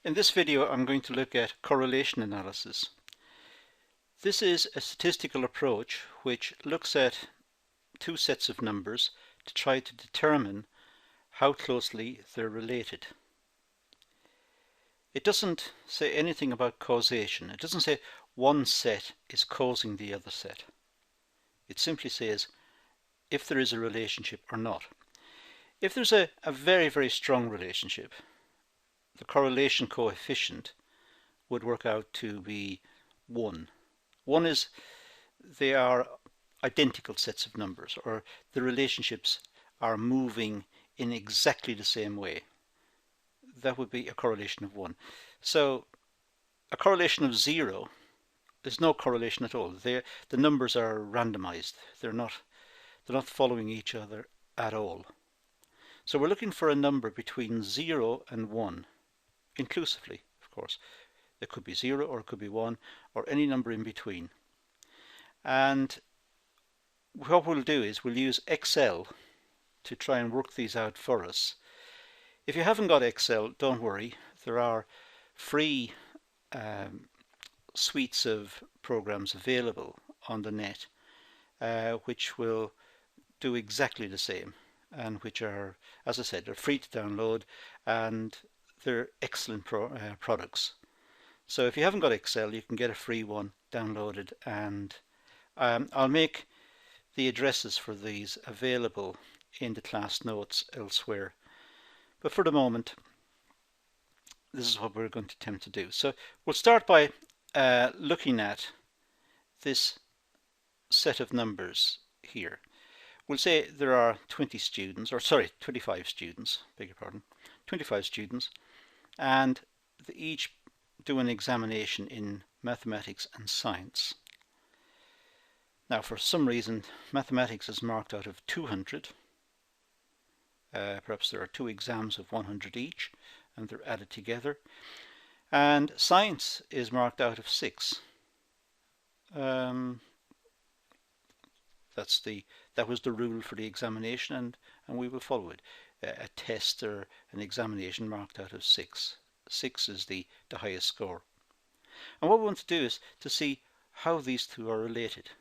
In this video I'm going to look at correlation analysis. This is a statistical approach which looks at two sets of numbers to try to determine how closely they're related. It doesn't say anything about causation. It doesn't say one set is causing the other set. It simply says if there is a relationship or not. If there's a very, very strong relationship, the correlation coefficient would work out to be 1. 1 is they are identical sets of numbers, or the relationships are moving in exactly the same way. That would be a correlation of 1. So a correlation of 0, there's no correlation at all. The numbers are randomized. They're not following each other at all. So we're looking for a number between 0 and 1, inclusively, of course. It could be 0 or it could be 1 or any number in between. And what we'll do is we'll use Excel to try and work these out for us. If you haven't got Excel, don't worry. There are free suites of programs available on the net which will do exactly the same, and which are, as I said, they're free to download and they're excellent products. So if you haven't got Excel, you can get a free one downloaded, and I'll make the addresses for these available in the class notes elsewhere. But for the moment, this is what we're going to attempt to do. So we'll start by looking at this set of numbers here. We'll say there are 25 students, beg your pardon, 25 students, and they each do an examination in mathematics and science. Now, for some reason, mathematics is marked out of 200. Perhaps there are two exams of 100 each, and they're added together. And science is marked out of 6. That was the rule for the examination, and we will follow it. A test or an examination marked out of 6. 6 is the highest score. And what we want to do is to see how these two are related.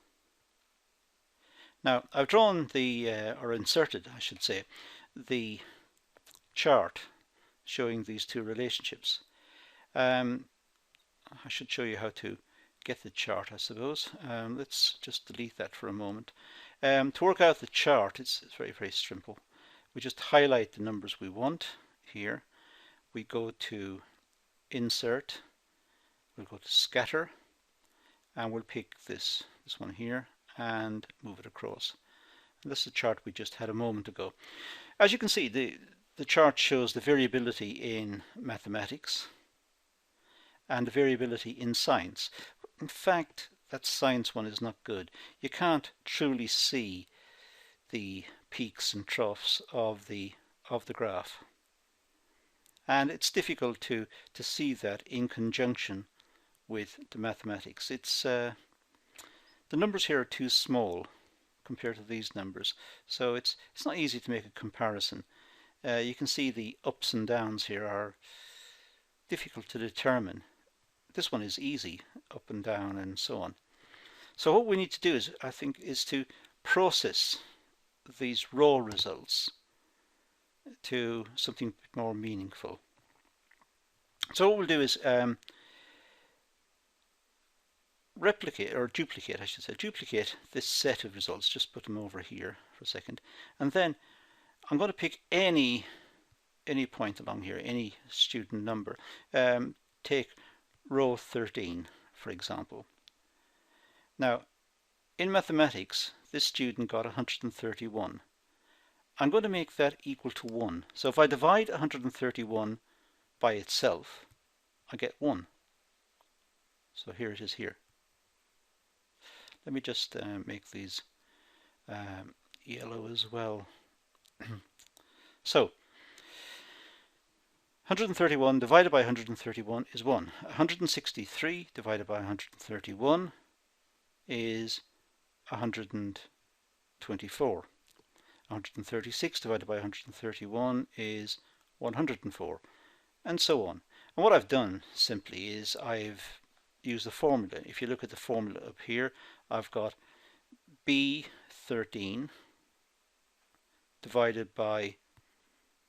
Now, I've drawn or inserted, I should say, the chart showing these two relationships. I should show you how to get the chart, I suppose. Let's just delete that for a moment. To work out the chart, it's very, very simple. We just highlight the numbers we want here. We go to Insert, we'll go to Scatter, and we'll pick this one here and move it across. And this is the chart we just had a moment ago. As you can see, the chart shows the variability in mathematics and the variability in science. In fact, that science one is not good. You can't truly see the peaks and troughs of the graph. And it's difficult to see that in conjunction with the mathematics. The numbers here are too small compared to these numbers, so it's not easy to make a comparison. You can see the ups and downs here are difficult to determine. This one is easy, up and down and so on. So what we need to do is to process these raw results to something more meaningful. So what we'll do is duplicate this set of results. Just put them over here for a second, and then I'm going to pick any point along here, any student number. Take row 13, for example. Now, in mathematics, this student got 131. I'm going to make that equal to 1. So if I divide 131 by itself, I get 1. So here it is here. Let me just make these yellow as well. So 131 divided by 131 is 1. 163 divided by 131 is 124. 136 divided by 131 is 104, and so on. And what I've done simply is I've used the formula. If you look at the formula up here, I've got B13 divided by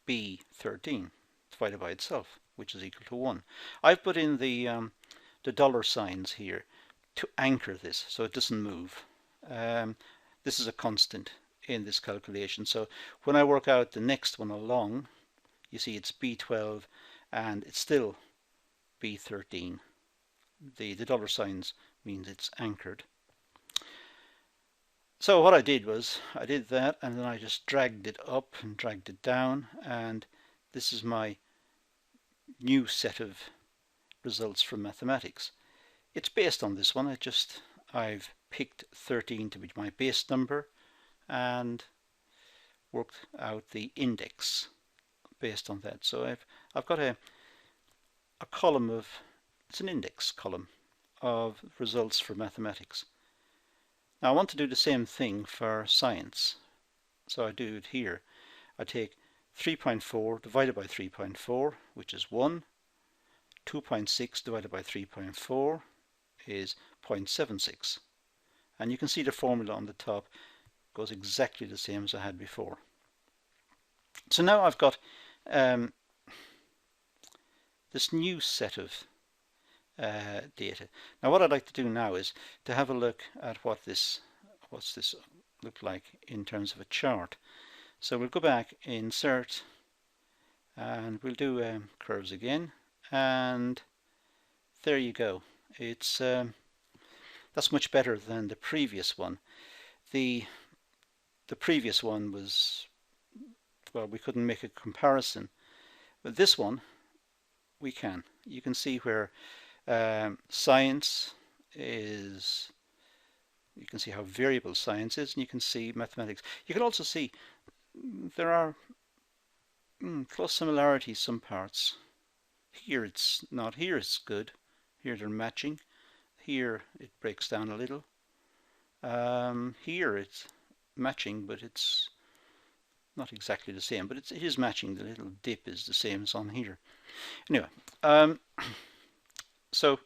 B13 divided by itself, which is equal to 1. I've put in the dollar signs here to anchor this so it doesn't move. This is a constant in this calculation, so when I work out the next one along, you see it's B12 and it's still B13. The dollar signs means it's anchored. So what I did was I did that, and then I just dragged it up and dragged it down, and this is my new set of results from mathematics. It's based on this one. I've picked 13 to be my base number and worked out the index based on that. So I've got a column of, it's an index column of results for mathematics. Now I want to do the same thing for science, so I do it here. I take 3.4 divided by 3.4, which is 1. 2.6 divided by 3.4 is 0.76. And you can see the formula on the top goes exactly the same as I had before. So now I've got this new set of data. Now what I'd like to do now is to have a look at what's this look like in terms of a chart. So we'll go back, insert, and we'll do curves again, and there you go. It's that's much better than the previous one. The previous one was, well, we couldn't make a comparison, but this one we can. You can see where science is, you can see how variable science is, and you can see mathematics. You can also see there are close similarities, some parts. Here it's not, here it's good, here they're matching, here it breaks down a little, here it's matching but it's not exactly the same, but it is matching. The little dip is the same as on here. Anyway, so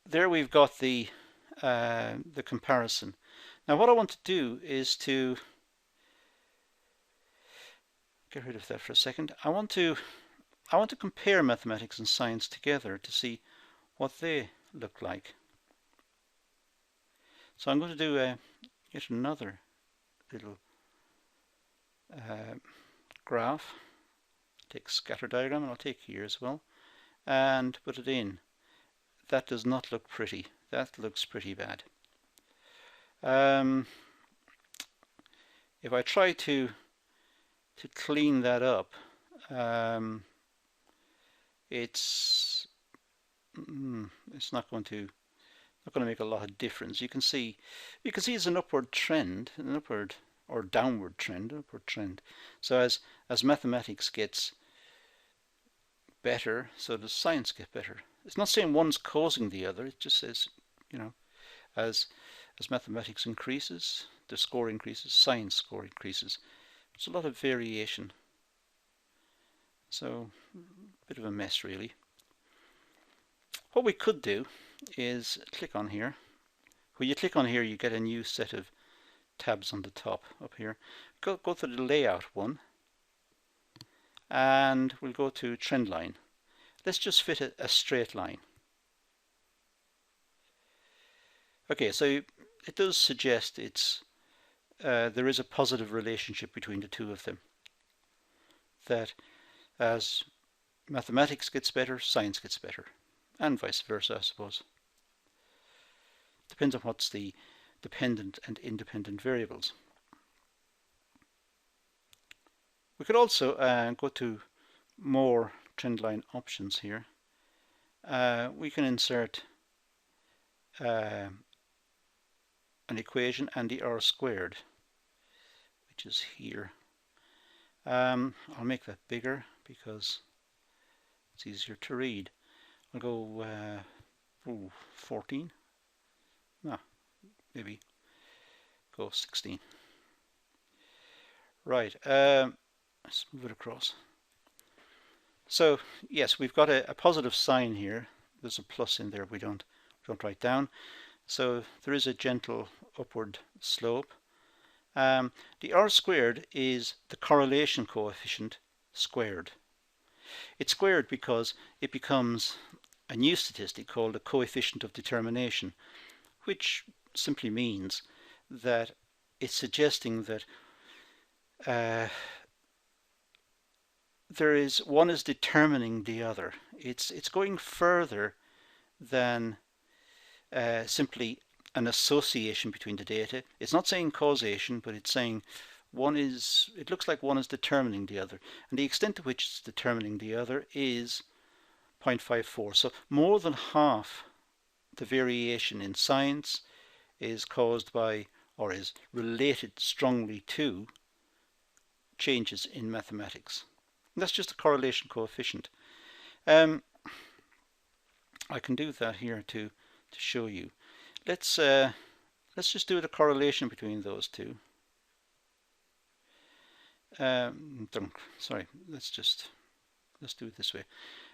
there we've got the comparison. Now what I want to do is to get rid of that for a second. I want to compare mathematics and science together to see what they look like. So I'm going to do yet another little graph. Take scatter diagram, and I'll take here as well, and put it in. That does not look pretty. That looks pretty bad. If I try to clean that up, it's not going to make a lot of difference. You can see it's an upward trend, an upward or downward trend, upward trend. So as mathematics gets better, so does science get better. It's not saying one's causing the other. It just says, you know, as mathematics increases, the score increases, science score increases. There's a lot of variation. So a bit of a mess really. What we could do is click on here. When you click on here, you get a new set of tabs on the top up here. Go to the layout one, and we'll go to trend line. Let's just fit a straight line. Okay, so it does suggest there is a positive relationship between the two of them. That as mathematics gets better, science gets better, and vice versa, I suppose. Depends on what's the dependent and independent variables. We could also go to more trendline options here. We can insert an equation and the r squared, which is here. I'll make that bigger because it's easier to read. I'll go 14. No, maybe go 16. Right, let's move it across. So yes, we've got a positive sign here. There's a plus in there we don't write down. So there is a gentle upward slope. The R squared is the correlation coefficient squared. It's squared because it becomes a new statistic called a coefficient of determination, which simply means that it's suggesting that one is determining the other. It's going further than simply an association between the data. It's not saying causation, but it's saying it looks like one is determining the other, and the extent to which it's determining the other is 0.54. So more than half the variation in science is caused by, or is related strongly to, changes in mathematics. And that's just a correlation coefficient. I can do that here to show you. Let's just do the correlation between those two. Sorry, let's do it this way.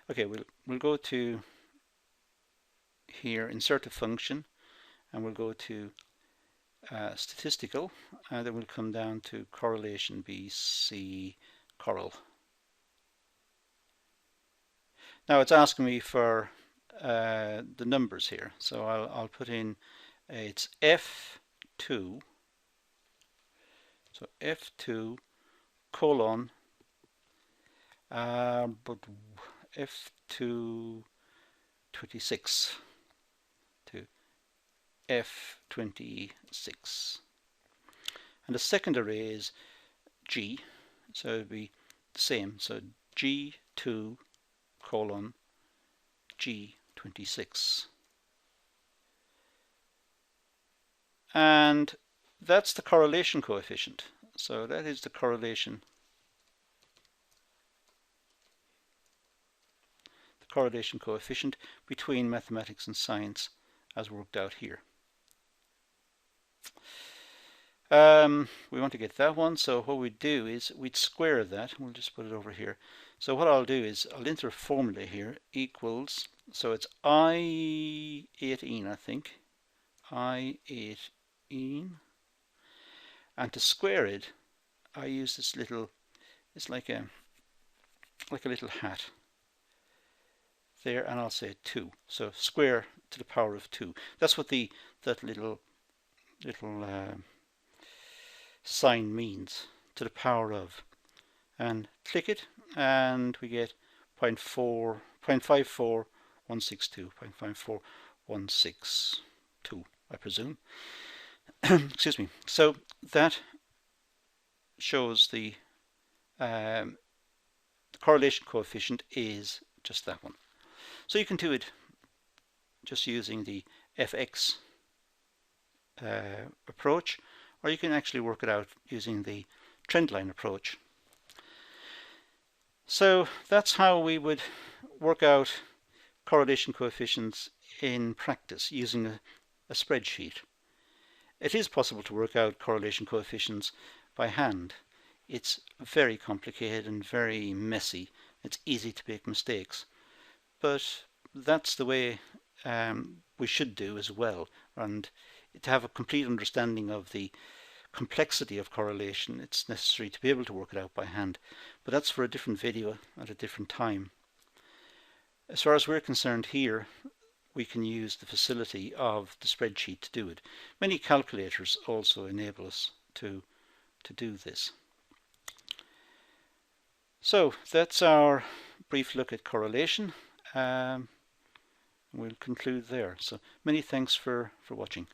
Okay, we'll go to here, insert a function, and we'll go to statistical, and then we'll come down to correlation BC correl. Now it's asking me for the numbers here, so I'll put in it's F2, so F2 colon F2 26 to F26, and the second array is G, so it'll be the same, so G2 colon G26, and that's the correlation coefficient. So that is the correlation coefficient between mathematics and science as worked out here. We want to get that one, so what we'd do is we'd square that. We'll just put it over here. So what I'll do is I'll enter a formula here, equals, so it's I18, I think, I18, and to square it I use this little, it's like a little hat there, and I'll say 2, so square to the power of 2. That's what that little sign means, to the power of, and click it, and we get 0.54162, 0.54162, I presume. Excuse me. So that shows the correlation coefficient is just that one. So you can do it just using the fx approach, or you can actually work it out using the trendline approach. So that's how we would work out correlation coefficients in practice using a spreadsheet. It is possible to work out correlation coefficients by hand. It's very complicated and very messy. It's easy to make mistakes, but that's the way we should do as well. And to have a complete understanding of the complexity of correlation, it's necessary to be able to work it out by hand, but that's for a different video at a different time. As far as we're concerned here, we can use the facility of the spreadsheet to do it. Many calculators also enable us to do this. So that's our brief look at correlation. We'll conclude there. So many thanks for watching.